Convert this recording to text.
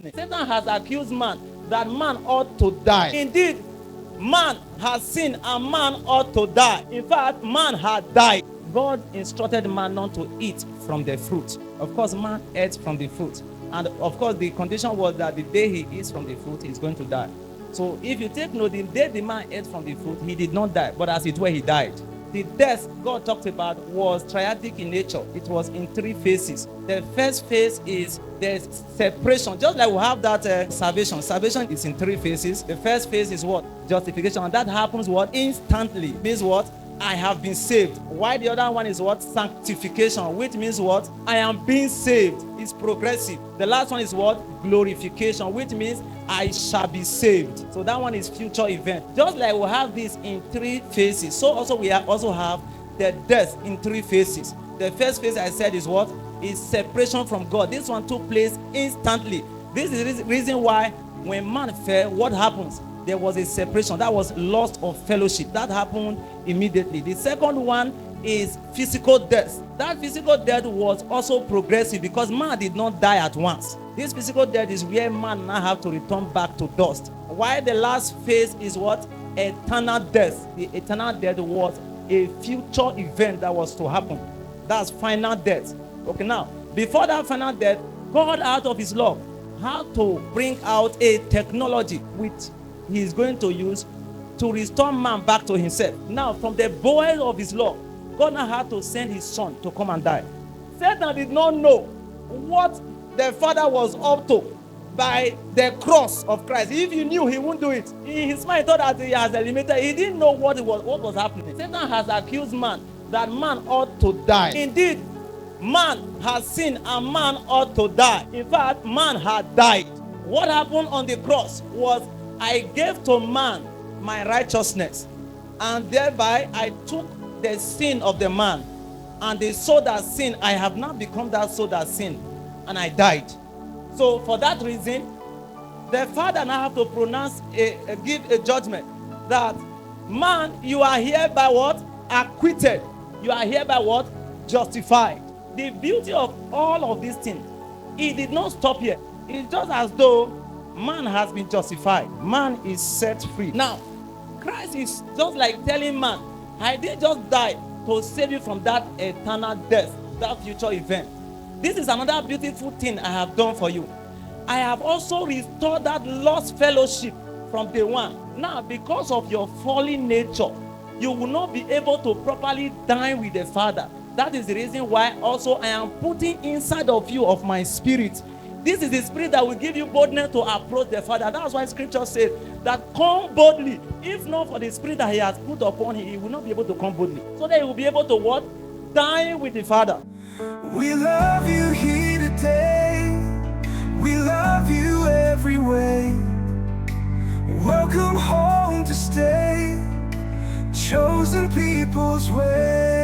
Satan has accused man that man ought to die. Indeed, man has sinned and man ought to die. In fact, man had died. God instructed man not to eat from the fruit. Of course, man ate from the fruit. And of course, the condition was that the day he eats from the fruit, he's going to die. So if you take note, the day the man ate from the fruit, he did not die, but as it were, he died. The death God talked about was triadic in nature. It was in three phases. The first phase is the separation. Just like we have that salvation. Salvation is in three phases. The first phase is what? Justification. And that happens what? Instantly. Means what? I have been saved. Why the other one is what? Sanctification, which means what? I am being saved. It's progressive. The last one is what? Glorification, which means I shall be saved. So that one is future event. Just like we have this in three phases, so also we also have the death in three phases. The first phase I said is what? Is separation from God. This one took place instantly. This is the reason why when man fell, what happens? There was a separation. That was loss of fellowship. That happened immediately. The second one is physical death. That physical death was also progressive because man did not die at once. This physical death is where man now have to return back to dust. While the last phase is what? Eternal death. The eternal death was a future event that was to happen. That's final death. Okay, now, before that final death, God out of his love had to bring out a technology which he is going to use to restore man back to himself. Now, from the bowels of his love, God now had to send his son to come and die. Satan did not know what the Father was up to by the cross of Christ. If he knew, he wouldn't do it. In his mind, he thought that he has eliminated. He didn't know what was happening. Satan has accused man that man ought to die. Indeed, man has sinned and man ought to die. In fact, man had died. What happened on the cross was I gave to man my righteousness, and thereby I took the sin of the man, and the soul that sinned, I have now become that soul that sinned, and I died. So for that reason, the Father now have to pronounce give a judgment that man, you are hereby what? Acquitted. You are hereby what? Justified. The beauty of all of these things, it did not stop here. It's just as though man has been justified. Man is set free. Now, Christ is just like telling man, I did just die to save you from that eternal death, that future event. This is another beautiful thing I have done for you. I have also restored that lost fellowship from day one. Now, because of your fallen nature, you will not be able to properly dine with the Father. That is the reason why also I am putting inside of you of my spirit. This is the spirit that will give you boldness to approach the Father. That's why scripture says that come boldly. If not for the spirit that he has put upon him, he will not be able to come boldly. So that he will be able to what? Dine with the Father. We love you here today. We love you every way. Welcome home to stay. Chosen people's way.